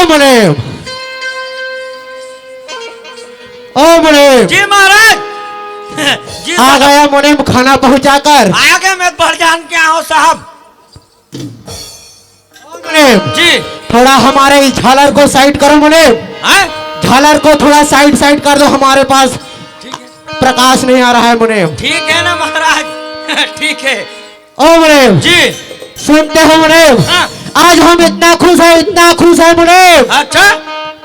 मुनीम, ओ मुनीम। जी महाराज। जी आ गया मुनीम खाना पहुंचाकर। आ गए, मैं बढ़ जान के आओ साहब। मुनीम जी थोड़ा हमारे इस झालर को साइड करो मुनीम, हैं? झालर को थोड़ा साइड साइड कर दो, हमारे पास ठीक है, प्रकाश नहीं आ रहा है मुनीम। ठीक है ना महाराज। ठीक है। ओ मुनीम जी सुनते हो मुनीम, हाँ। आज हम इतना खुश है मुनीम अच्छा,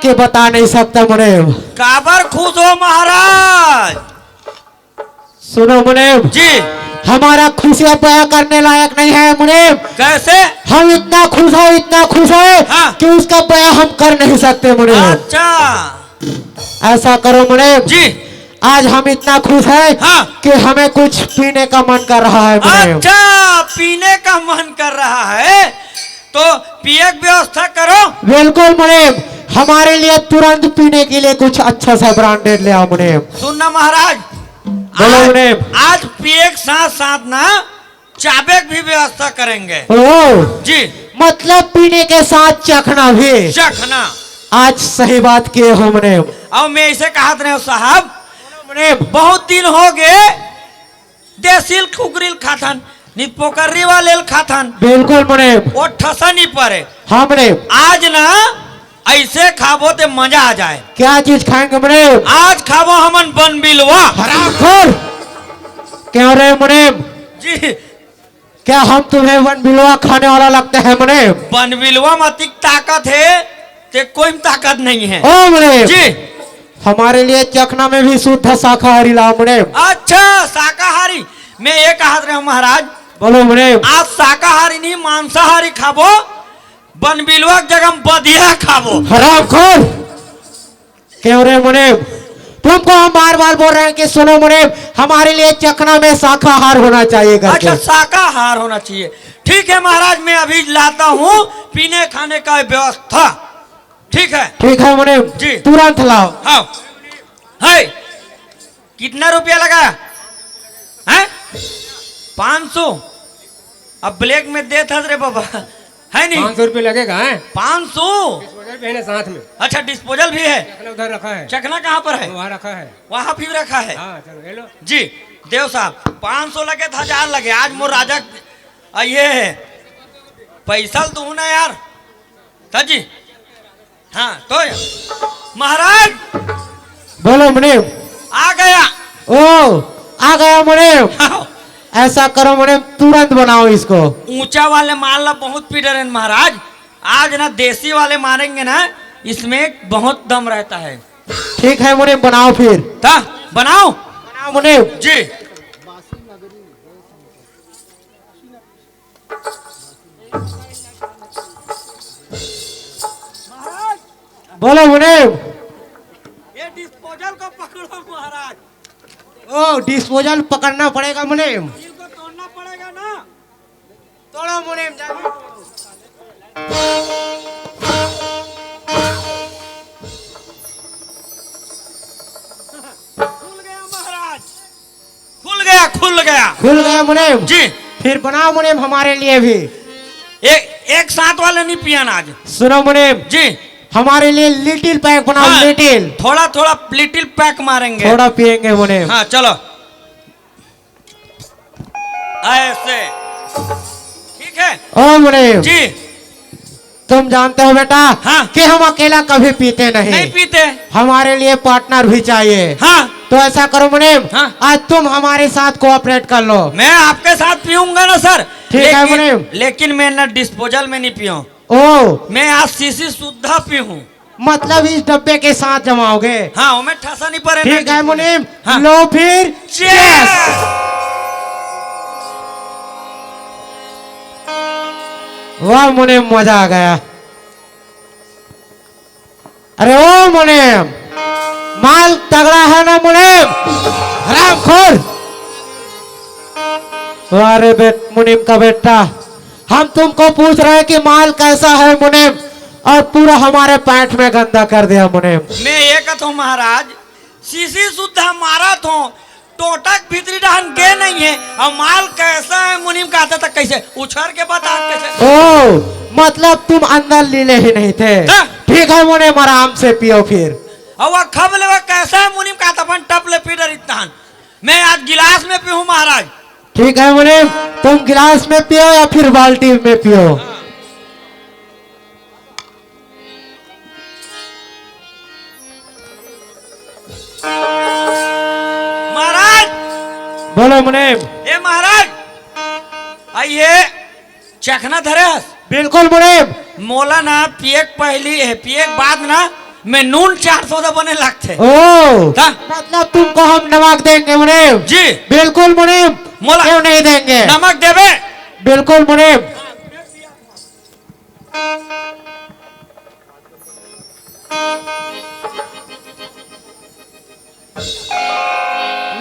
कि बता नहीं सकता मुनीम। काबर खुश हो महाराज? सुनो मुनीम, जी हमारा खुशियां बयां करने लायक नहीं है मुनीम। कैसे? हम इतना खुश है हाँ। कि उसका बयां हम कर नहीं सकते मुनीम। अच्छा ऐसा करो मुनीम, जी। आज हम इतना खुश है हाँ। कि हमें कुछ पीने का मन कर रहा है मुनीम। अच्छा, पीने का मन कर रहा है तो पिए की व्यवस्था करो। बिल्कुल मुनीम, हमारे लिए तुरंत पीने के लिए कुछ अच्छा सा ब्रांडेड ले आओ मुनीम। सुनना महाराज, बोलो मुनीम। आज पिए के साथ साथ ना चाबे की भी व्यवस्था करेंगे। ओ जी मतलब पीने के साथ चखना भी। चखना। आज सही बात किए हो मुनीम। और मैं इसे कहा रहे साहब, मुनीम बहुत दिन हो गए देसील खुकरील खाथन, नी पोकर्री वाले खाथन, बिल्कुल मुनीम। वो ठसा नहीं पड़े। हाँ मुनीम। आज ना ऐसे खाबो तो मजा आ जाए। क्या चीज खाएंगे मुनीम? आज खाबो हमन बन बिलवा। हरामखोर क्यों रे मुनीम? जी क्या हम तुम्हें वन बिलवा खाने वाला लगता है मुनीम? बन बिलवा में अतिक ताकत है, ते कोई ताकत नहीं है। ओ मुनीम जी हमारे लिए चखना में भी शुद्ध शाकाहारी लाओ मुनीम। अच्छा, शाकाहारी। मैं ये कहा रहा हूँ महाराज, बोलो मुनीम। आज शाकाहारी नहीं मांसाहारी खाबो, बन बिलवा की जगह बदिया खाबो। हरामखोर क्यों रे मुनीम? तुमको हम बार बार बोल रहे हैं कि सुनो मुनीम, हमारे लिए चखना में शाकाहार होना चाहिए करके। अच्छा, शाकाहार होना चाहिए। ठीक है महाराज, मैं अभी लाता हूँ पीने खाने का व्यवस्था। ठीक है। ठीक है मुनीम जी। तुरंत लाओ। हाँ है। कितना रुपया लगाया है? 500। अब ब्लैक में दे था रे बाबा, है नहीं? 500 रुपये लगेगा है? 500। पहले साथ में अच्छा, डिस्पोजल भी है। चखना उधर रखा है, चखना कहाँ पर है? वहाँ रखा है। वहाँ भी रखा है। हाँ चलो ले लो। जी देव साहब, 500 लगे था, 1000 लगे। आज मोर राजा ये है पैसा तू ना यार था जी। हाँ तो महाराज बोलो मुनीम। आ गया। ओ आ गया मुनीम। हाँ, ऐसा करो मुनीम, तुरंत बनाओ इसको। ऊंचा वाले मारला बहुत पीटर है महाराज। आज ना देसी वाले मारेंगे ना, इसमें बहुत दम रहता है। ठीक है मुनीम बनाओ फिर। था बनाओ। बनाओ मुनीम। जी बोलो मुनीम। ये डिस्पोजल को पकड़ो महाराज, ओ डिस्पोजल पकड़ना पड़ेगा मुनीम। इनको तोड़ना पड़ेगा ना। तोड़ो मुनीम जाओ। खुल गया महाराज, खुल गया, खुल गया। खुल गया मुनीम। जी फिर बनाओ मुनीम हमारे लिए भी। एक साथ वाले नहीं पियान आज। सुनो मुनीम, जी हमारे लिए लिटिल पैक बनाओ। हाँ, लिटिल थोड़ा थोड़ा लिटिल पैक मारेंगे। थोड़ा पिएंगे मुनीम। हाँ चलो ऐसे। ठीक है ओ मुनीम जी। तुम जानते हो बेटा हाँ। कि हम अकेला कभी पीते नहीं। नहीं पीते। हमारे लिए पार्टनर भी चाहिए। हाँ तो ऐसा करो मुनीम, हाँ। आज तुम हमारे साथ कोऑपरेट कर लो। मैं आपके साथ पीऊंगा ना सर। ठीक है मुनीम। लेकिन मैं ना डिस्पोजल में नहीं पीऊं, ओ मैं आज सीसी शुद्धा पीऊं। मतलब इस डब्बे के साथ जमाओगे? हाँ वो मैं ठसा नहीं पड़े। ठीक है मुनीम। हाँ। लो फिर Cheers! वाह मुनीम मजा आ गया। अरे ओ मुनीम, माल तगड़ा है ना मुनीम? हरामखोर। अरे मुनीम का बेटा, हम तुमको पूछ रहे हैं कि माल कैसा है मुनीम, और पूरा हमारे पैंट में गंदा कर दिया मुनीम। मैं ये कहता हूँ महाराज, सीसी शुद्धा मारा तो टोटक भीतरी डहन गे नहीं है और माल कैसा है मुनीम का आता था कैसे उछड़ के बता कैसे। ओ मतलब तुम अंदर लीले ही नहीं थे। हाँ। ठीक है मुनीम आराम से पियो फिर। और वह खब ले वह कैसा है मुनीम का अपन टप ले पी डर इतना मैं आज गिलास में पीऊं महाराज। ठीक है मुनीम तुम गिलास में पियो या फिर बाल्टी में पियो। महाराज बोलो मुनीम। ए महाराज आइए चखना धरे बिल्कुल मुनीम। मोला ना पिएक पहली है पिएक बाद ना मैं नून 400 बने लगते। ओ हाँ। मतलब तुमको हम नमक देंगे मुनीम। जी बिल्कुल मुनीम मोला क्यों नहीं देंगे। नमक देवे बिल्कुल मुनीम।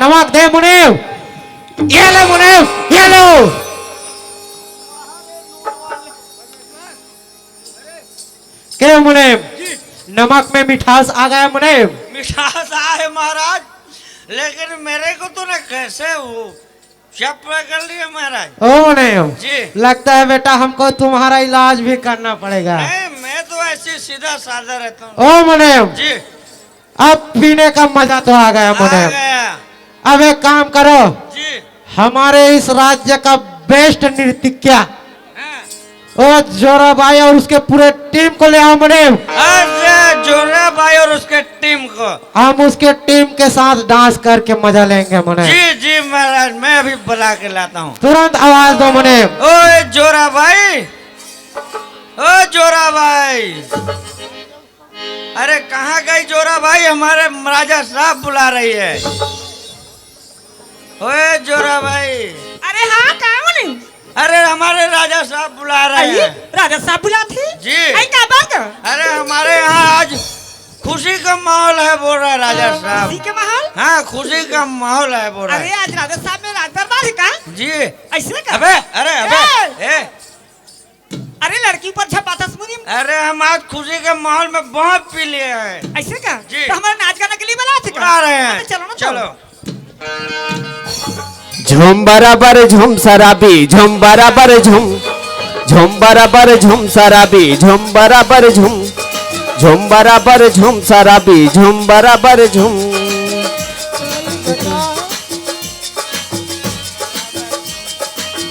नमक दे मुनीम। ये लो मुनीम ये लो। क्या मुनीम नमक में मिठास आ गया मुनीम। मिठास आए महाराज लेकिन मेरे को तो ना कैसे वो चप कर लिया महाराज। ओ मुनीम जी लगता है बेटा हमको तुम्हारा इलाज भी करना पड़ेगा। नहीं मैं तो ऐसे सीधा साधा रहता हूँ। ओ मुनीम जी अब पीने का मजा तो आ गया आ मुनीम। गया अब एक काम करो जी हमारे इस राज्य का बेस्ट नृत्यिका हाँ। ओ जोराबाई और उसके पूरे टीम को ले आओ मुनीम। अच्छा जोरा भाई और उसके टीम को हम उसके टीम के साथ डांस करके मजा लेंगे मुनीम। जी जी महाराज मैं अभी बुला के लाता हूँ। तुरंत आवाज दो मुनीम। ओए जोरा भाई ओ जोरा भाई अरे कहाँ गई जोरा भाई हमारे राजा साहब बुला रही है। ओए जोरा भाई अरे हाँ कहाँ मुनीम। अरे हमारे राजा साहब बुला रहे आइए हैं। राजा साहब बुलाते जी आई क्या बात है? अरे हमारे यहाँ आज खुशी का माहौल है बोल रहा है राजा खुशी साहब। के माहौल। हाँ खुशी का माहौल है बोल रहा अरे है। आज राजा साहब में राज दरबार है का जी ऐसे का? अबे अरे ए अरे लड़की पर झपाता मुनीम अरे हम आज खुशी के माहौल में बहुत पी लिए हैं। ऐसे का? जी। तो हमारे नाच गाने के लिए बुलाते का? बुला रहे हैं। अरे चलो ना चलो झुम बराबर झुम शराबी झुम बराबर झुम बराबर झुम शराबी झुम बराबर झुम बराबर झुम शराबी झुम बराबर झुम।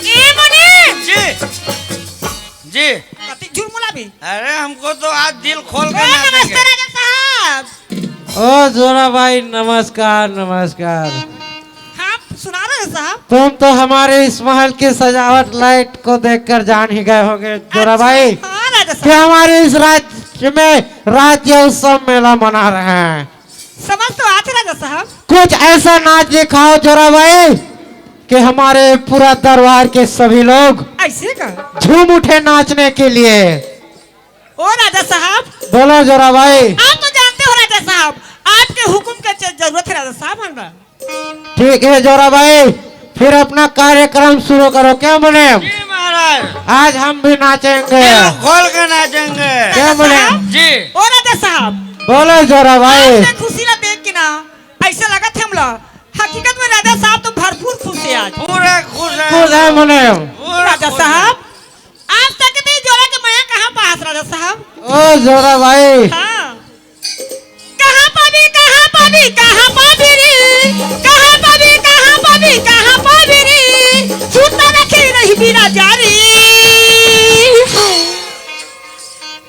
ए मुनीम जी जी कति झुरमुला भी। अरे हमको तो आज दिल खोल के ए, नमस्ते नाचेंगे। राजा साहब। ओ जोराबाई नमस्कार नमस्कार। हाँ सुना रहे हैं साहब। तुम तो हमारे इस महल की सजावट लाइट को देखकर जान ही गए होंगे जोराबाई अच्छा, हाँ राजा कि साहब हमारे इस राज्य में राज्य उत्सव मेला मना रहे हैं। समझ तो आते राजा साहब। कुछ ऐसा नाच दिखाओ जोराबाई कि हमारे पूरा दरबार के सभी लोग ऐसे का? झूम उठे नाचने के लिए। ओ राजा साहब बोलो जोराबाई। आप तो जानते हो राजा साहब आपके हुक्म की जरूरत है राजा साहब हमरा। ठीक है जोराबाई फिर अपना कार्यक्रम शुरू करो। क्या बोले जी महाराज आज हम भी नाचेंगे। दिल खोल के नाचेंगे। क्या बोले जी ओ राजा साहब बोलो जोराबाई। आपने खुशी ना देख के ना ऐसा लगा थे हमला हकीकत में राजा साहब तो भरपूर खुश है आज। पूरे खुश है खुश है मुने। पूरे राजा खुश है। साहब आज तक भी जोरा के माया कहाँ पास राजा साहब। ओ जोराबाई हाँ कहाँ पावी कहाँ पावी कहाँ पावी रे कहाँ पावी कहाँ पावी कहाँ पावी रे सुनता रखे नहीं बिना जारी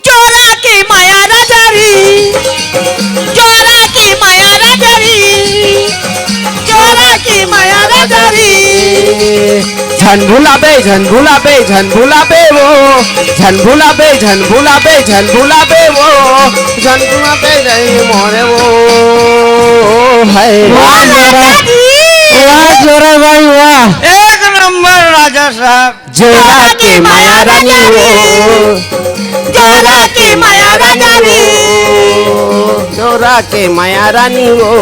जोरा के माया राजा रे जोरा के माया राजा रे जोरा के माया राजा रे। झन भुलाबे झन भुलाबे झन भुलाबे वो झन भुलाबे झन भुलाबे झन भुलाबे वो झन भुलाबे नहीं मोरे वो है। वाह जोराबाई वाह। एक नंबर राजा साहब। जोरा के माया रानी वो जोरा के माया राजा रे जोरा के माया रानी वो।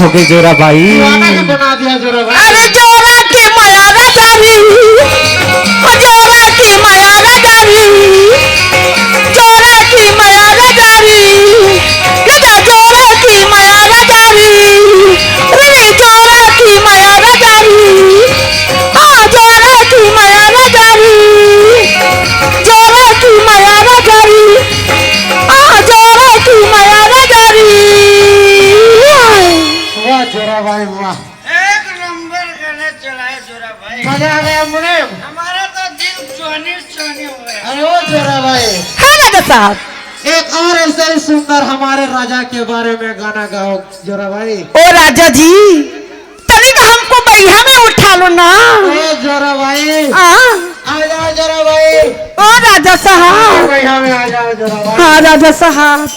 हो गई जोरा भाई। दीवाना ही बना दिया जोरा भाई। अरे जोरा की माया रजारी, ओ जोरा की माया रजारी, जोरा की माया रजारी, लगा जोरा की माया रजारी, रे जोरा की माया रजारी, हाँ जोरा की माया रजारी, जोरा की माया रजारी, हाँ जोरा की माया रजारी। वाह जोरा भाई वाह, एक नंबर गाने चलाए जोरा भाई। मजा आ गया मुनीम। हमारा तो दिल चोनी चोनी हो गया। अरे ओ जोरा भाई, हाँ राजा साहब, एक और ऐसे ही सुंदर हमारे राजा के बारे में गाना गाओ जोरा भाई। ओ राजा जी तनिक हमको बैहा में उठा लो ना। ओ जोरा भाई आ जाओ जोरा भाई, ओ राजा साहब, भाई हमें आ जाओ जोरा भाई। हाँ राजा साहब,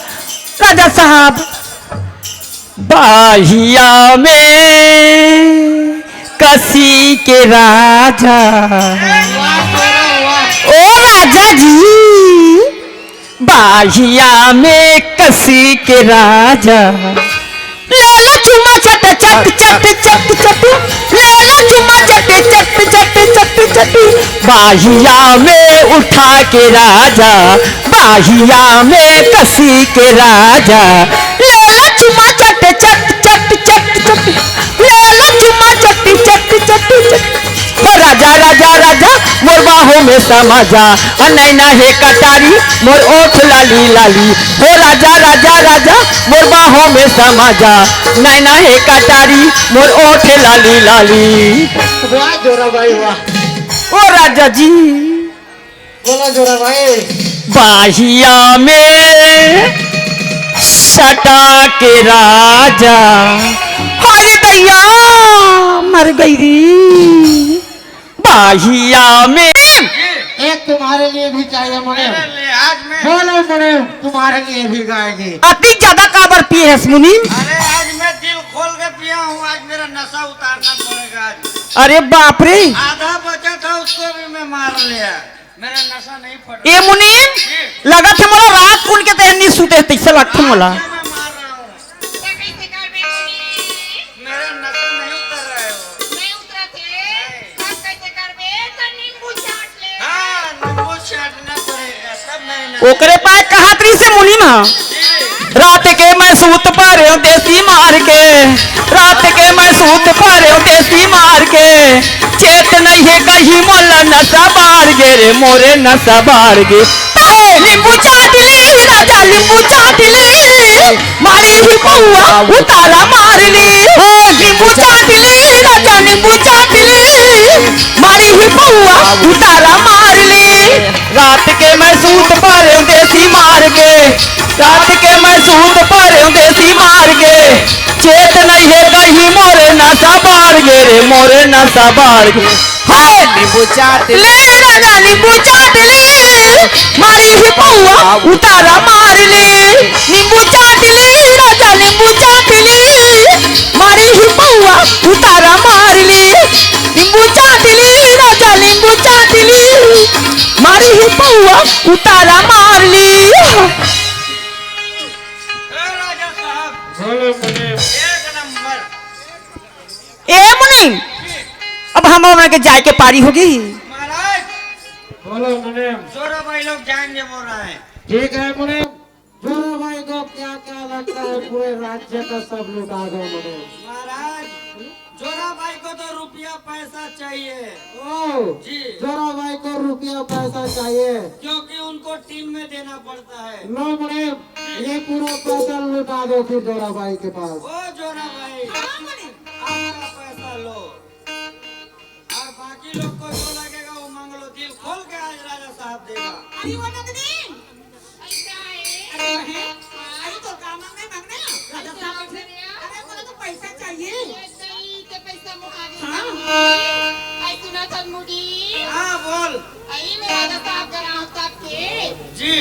राजा साहब बाहिया में कसी के राजा, ओ राजा जी बाहिया में कसी के राजा, ले लो चुमा चट चट चट चट चट, ले लो चुमा चट चट चट चट चट, बाहिया में उठा के राजा, बाहिया में कसी के राजा, ले लो चुमा चट चट चट चट चट, ले लो चुमा चट चट चट चट। ओ राजा राजा राजा मोर बाहों में समा जा, नैना है कटारी मोर ओठ लाली लाली, हो राजा राजा राजा मोर बाहों में समा जा, नैना है कटारी मोर ओठ लाली लाली। वाह जोरा भाई वाह, ओ राजा जी बोला जोरा भाई। बाहिया में सटा के राजा, हाय दैया मर गई री। बाहिया में एक तुम्हारे लिए भी चाहिए मुनीम। आज मैं बोलो मुनीम, तुम्हारे लिए भी गाएगी। अति ज्यादा काबर पिए है मुनीम। अरे आज मैं दिल खोल के पिया हूँ। आज मेरा नशा उतारना पड़ेगा। आज अरे बाप रे, आधा बचा था उसको भी मैं मार लिया। मेरा नशा नहीं फटा। ए मुनीम लगा थे मोला रात कुन के तेहनी सुते तैसे लगते मोला। मैं मार रहा हूँ। मेरा नशा नहीं उतर रहा है वो। हाँ, नींबू चाटना पड़ेगा तब नहीं ओकरे पाए कहा तरी से मुनीम हा। रात के मैं सूत पारे देसी मार के, रात के मैं सूत पारे देसी मार के, चेत नहीं है कहीं मोला नशा बार गे रे मोरे नशा बार गे। नींबू चाट ली राजा नींबू चाट ली, मारी ही पौआ उतारा मार ली। नींबू चाट ली राजा नींबू चाट ली, मारी ही पौआ उतारा मार ली। रात के मैं सूत पारे देसी मार के, रात के मैं सूत पारे देसी मार के, चेत नहीं है कहीं मोरे नशा बार गे रे मोरे नशा बार गे। हाय नींबू चाट ली राजा नींबू चाट ली, मारी ही पौआ उतारा मार ली। नींबू चाट ली राजा नींबू चाट ली, मारी ही पौआ उतारा मार ली। नींबू चाट ली राजा नींबू चाट ली, मारी ही पौआ उतारा मार ली। राजा साहब बोलो मुनीम। एक नंबर। ए मुनीम अब हम हमरा के जाए के पारी होगी। महाराज बोलो मुनीम। जोरा भाई लोग जाएंगे बोल रहे हैं। ठीक है मुनीम। जोरा भाई को क्या क्या लगता है पूरे राज्य का सब लुटा दो मुनीम। महाराज जोरा भाई को तो रुपया पैसा चाहिए। ओ जी जोरा भाई को रुपया पैसा चाहिए। क्योंकि उनको टीम में देना पड़ता है। लो मुनीम, ये पूरा पैसा लुटा दो फिर जोरा भाई के पास। ओ जोरा भाई आपका पैसा लो और बाकी लोग को जो लगेगा वो मांग लो। दिल खोल के आज राजा साहब देगा। हाँ बोल जी।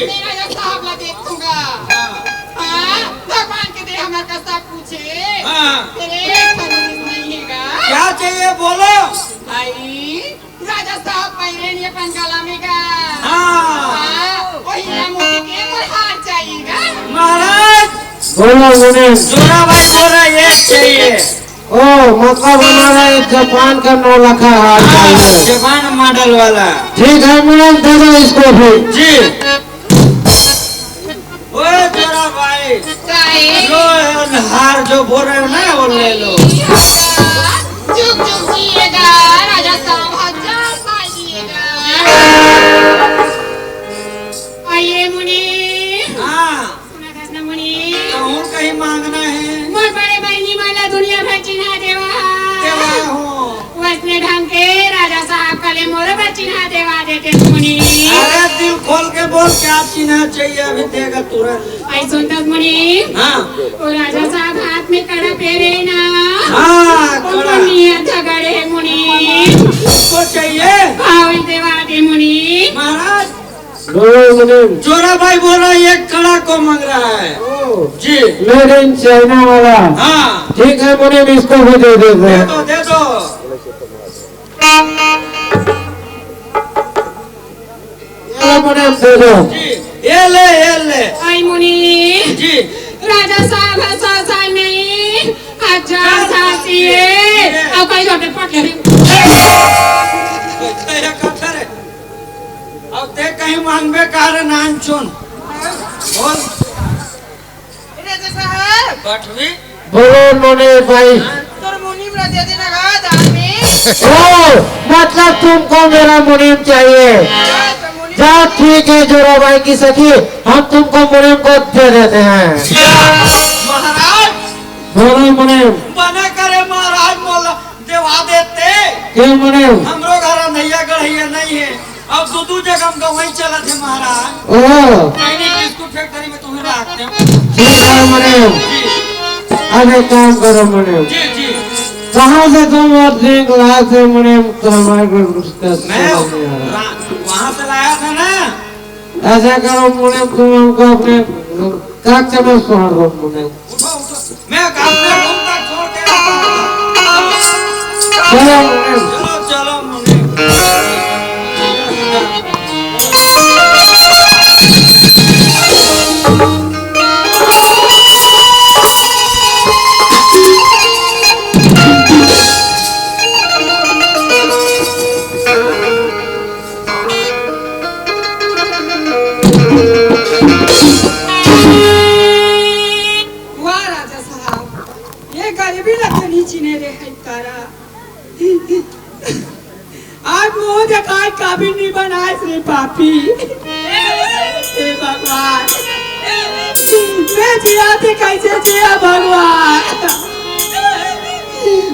भगवान के दे हमारे का सब पूछे हाँ रहेगा क्या चाहिए बोलो। आई राजा साहब पहले नहीं अपन गला में का हाँ वही मोती के पर हार चाहिएगा। महाराज बोलो मुनीम। जोरा भाई बोला एक चाहिए। ओ मतलब हमारा एक जापान का 9 लाख हार चाहिए। जापान मॉडल वाला। ठीक है मुनीम, दे दो इसको भी। जी। ओए जोरा भाई, काय लो हार जो बोल रहे हो ना वो ले लो। जुग जुग जिएगा राजा साहब, 1000 साल जिएगा। आइए मुनि, हाँ, सुना था ना मुनि, कहूँ कहीं मांगना है। मोर बड़े बहनी माला दुनिया भर चिन्हा देवा। देवा हो। वैसने ढंग के राजा साहब कले मोर पर चिन्हा देवा देते मुनि। अरे दिल खोल के बोल, क्या चिन्ह चाहिए अभी देगा तुरंत। आई सुनता मुनि, हाँ वो राजा साहब हाथ में कड़ा पहरे ना। हाँ कौन कड़ा नियत झगड़े मुनि, उसको चाहिए। आवल देवा दे मुनि। महाराज बोलो मुनीम। जोरा भाई बोल रहा है एक कड़ा को मांग रहा है। ओ, जी मेड इन चाइना वाला। हाँ, ठीक है मुनीम, इसको भी दे देते दे हैं। दो दे दो। ये लो मुनीम, दे दो। जी ये ले ये ले। आई मुनि, जी राजा साहब 100 साल नहीं 1000 साल जिए। अब कहीं छोटे पटले ये कत्थर है। अब देख कहीं मांगबे कार नाम चुन बोल। राजा साहब कठवी बोलो मुनीम भाई। तोर मुनीम ला दे देना गा दान में। ओ मतलब तुमको मेरा मुनीम चाहिए। तो मुनीम जाओ ठीक है जोरा भाई की सखी, हम तुमको मुनीम को दे देते हैं। महाराज बोलो मुनीम। बना करे महाराज बोला देवा देते। क्यों मुनीम? हमरो घर नैया गढ़ैया नहीं है। अब दो जगह हम वहीं चला थे महाराज। ओ कहीं बिस्कुट फैक्ट्री में तुम्हें रखते हैं। ठीक है मुनीम, जी अब एक काम करो मुनीम। जी जी। कहाँ से तुम और ड्रिंक लाए थे मुनीम? तो हमारे को उसका मैं समझ नहीं आ रहा। वहाँ से लाया था ना। ऐसा करो मुनीम, तुम हमको अपने कक्ष में सुना दो मुनीम। उठो उठो, मैं अपने रूम तक छोड़ के चलो मुनीम। चलो चलो मुनि। वाह राजा साहब, ये गरीबी लगे नीचे ने रे है तारा। आज मुंह दिखाए काबिल नहीं बनाए रे पापी। हे भगवान, मैं जिया थे कैसे जिया भगवान।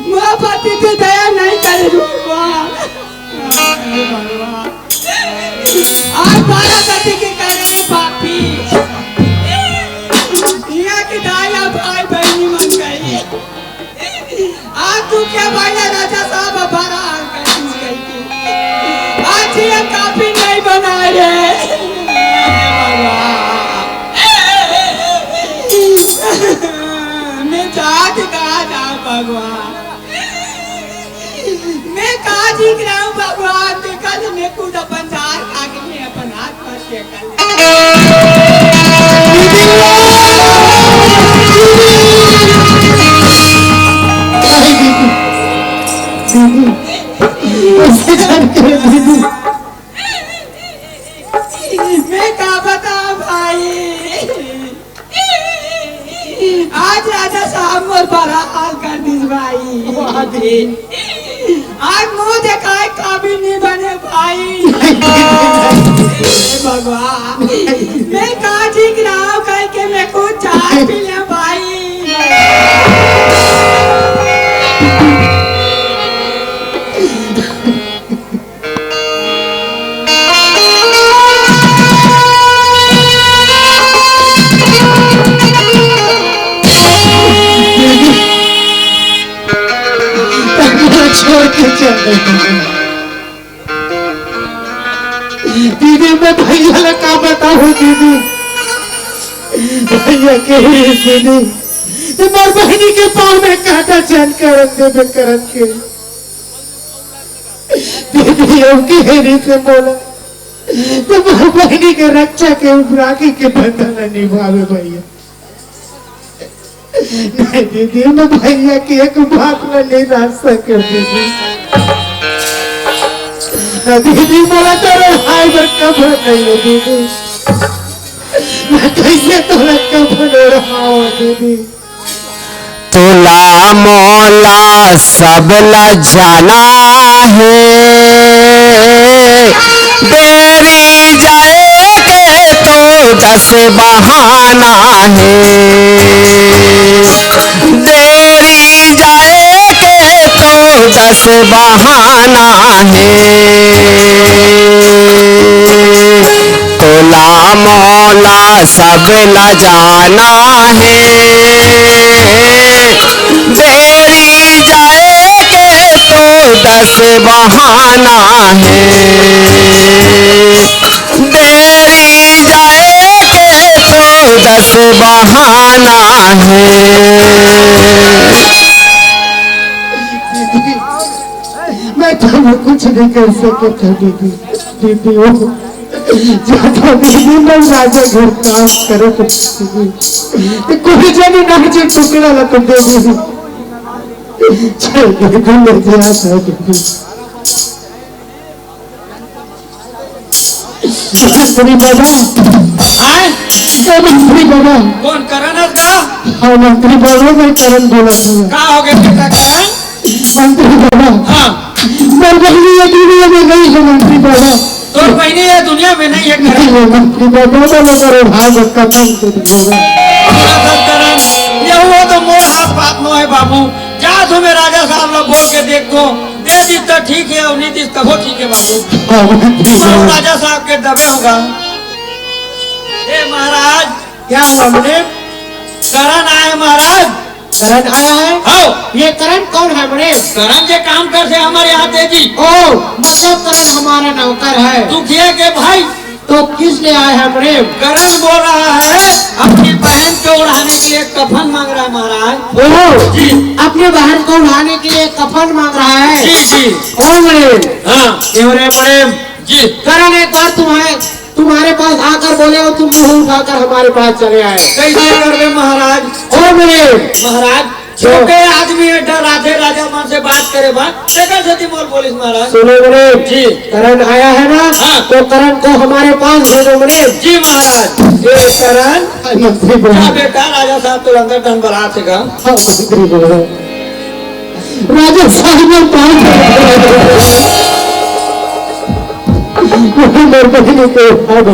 माँ पति पे दया नहीं करे भगवान। हे भगवान, आज 12 गति के करे रे पापी। यहाँ की दाया भाई बहनी मन गई। आज तू क्या भाई राजा साहब बारा गई थी। आज ये काफी नहीं बनाए रे भगवान। मैं जात कहा जाऊं भगवान, मैं कहा जीत रहा हूँ भगवान। देखा तो मैं खुद अपन जार खा के मैं अपन हाथ पर टेका। मैं क्या बताऊं भाई, आज राजा साहब मोर बड़ा हाल कर दी भाई। आज मुंह दिखाए काबिल नहीं बने भाई। हे भगवान, मैं कहा ठीक रहा हूं कह के मैं खुद चाय पी ले भाई। छोड़ के चल दीदी, मैं भैया ने क्या बताऊं दीदी। भैया के दीदी तुम्हारी बहनी के पाँव में कांटा चल कर देवे करन के। दीदी उनकी हेरी से बोला तुम्हारी बहनी के रक्षा के राखी के बंधन निभावे भैया। नहीं दीदी, मैं भैया की एक बात में नहीं रह सके दीदी। दीदी बोला तेरे भाई पर कबर नहीं है दीदी, मैं कैसे तोरा कबर ले रहा हूँ दीदी। तुला मोला सब ला जाना है, बेरी जाए के तो दस बहाना है, देरी जाए के तो दस बहाना है। तुला मोला सब ला जाना है, देरी जाए के तो दस बहाना है, देरी जाए के तो दस बहाना है। दीदी मैं तुम्हें कुछ नहीं कर सकता दीदी। दीदी वो ज्यादा दीदी मैं राजा घर काम करो तो कोई जाने नाचे टुकड़ा लग दीदी। चल दीदी ले जा दीदी। मंत्री बाबा, आए मंत्री बाबा। कौन करण है का? हाँ मंत्री बाबा, मैं करण बोला था। का हो गया बेटा करण? मंत्री बाबा, हाँ मैं बहनी ये दुनिया में नहीं है मंत्री बाबा। तोर बहनी ये दुनिया में नहीं है करण। मंत्री बाबा तो मेरे भाई का मन कर देगा। करण ये हुआ तो मोर हाथ बात नो है बाबू। जा तुम्हें राजा साहब लोग बोल के देख दो, दे दी तो ठीक है और नहीं दी तो ठीक है बाबू। हाँ मंत्री तो बाबा। राजा साहब के दबे होगा। ए महाराज क्या हुआ मुझे? करण आए महाराज। करण आया है? आओ ये करण कौन है बड़े? करण के काम करते हमारे यहाँ तेजी। ओ मतलब करण हमारा नौकर है। दुखिया के भाई तो किस लिए आए हैं बड़े? करण बोल रहा है अपनी बहन को उड़ाने के लिए कफन मांग रहा है महाराज। ओ जी अपने बहन को उठाने के लिए कफन मांग रहा है। जी जी ओ बड़े हाँ बड़े जी करण एक बार तुम्हारे पास आकर बोले और तुम मुंह उठाकर हमारे पास चले आए। कैसे कर दे महाराज? ओ बड़े महाराज छोटे आदमी है डर राधे राजा मान से बात करे बात देखा सती मोर बोलिस महाराज। सुनो बड़े जी करण आया है ना? हाँ। तो करण को हमारे पास भेजो बड़े। जी महाराज। ये करण मंत्री क्या बाबा। बेटा राजा साहब तो अंदर टन बरा थे का। हाँ मंत्री बाबा। राजा साहब ने पाँच मेरे बहन को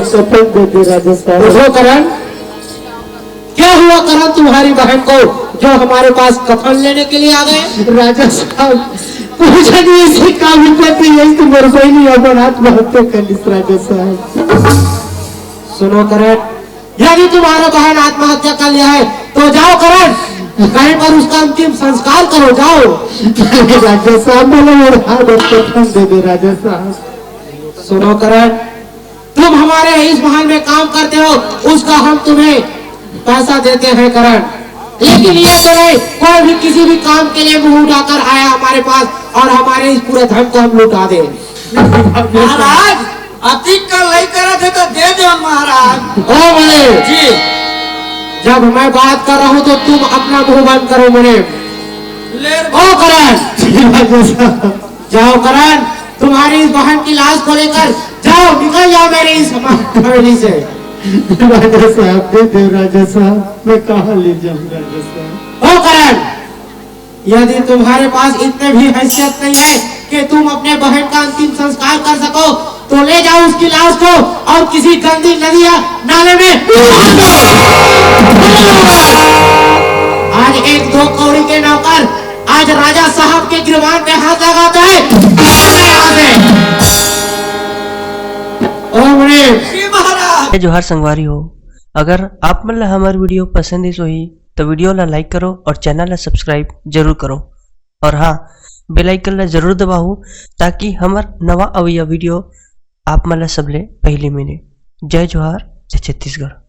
सफल दे दी राजा साहब। देखो करण क्या हुआ करण तुम्हारी बहन को जो हमारे पास कफन लेने के लिए आ गए? राजा साहब कुछ नहीं ऐसी काम करती है तो मेरे को नहीं अपन आत्महत्या कर ली राजा साहब। सुनो करण यदि तुम्हारा बहन आत्महत्या कर लिया है तो जाओ करण कहीं पर उसका अंतिम संस्कार करो जाओ। राजा साहब बोलो मेरे हाथ कफन दे दे राजा साहब। सुनो करण तुम हमारे इस महल में काम करते हो उसका हम तुम्हें पैसा देते हैं करण, लेकिन ये तो नहीं कोई भी किसी भी काम के लिए मुंह उठाकर आया हमारे पास और हमारे इस पूरे धन को हम लुटा दे। महाराज अति कर लई करे थे तो दे दो महाराज। ओ बड़े जी जब मैं बात कर रहा हूँ तो तुम अपना मुंह बंद करो बड़े। ले ओ करण जाओ करण तुम्हारी इस बहन की लाश को लेकर जाओ निकल जाओ मेरे इस हवेली से। राजा साहब दे दे राजा साहब मैं कहाँ ले जाऊँ राजा साहब। ओ करण यदि तुम्हारे पास इतने भी हैसियत नहीं है कि तुम अपने बहन का अंतिम संस्कार कर सको तो ले जाओ उसकी लाश को और किसी गंदी नदी या नाले में आज एक दो कौड़ी के नौकर आज राजा साहब के गिरबान में हाथ लगाता है। जी महाराज। जोहार संगवारी हो, अगर आप मन ला हमार वीडियो पसंद है सोही तो वीडियो ला लाइक करो और चैनल ला सब्सक्राइब जरूर करो और हाँ बेल आइकन ला जरूर दबाओ ताकि हमार नवा अवैया वीडियो आप मन ला सबले पहले मिले। जय जोहार, जय छत्तीसगढ़।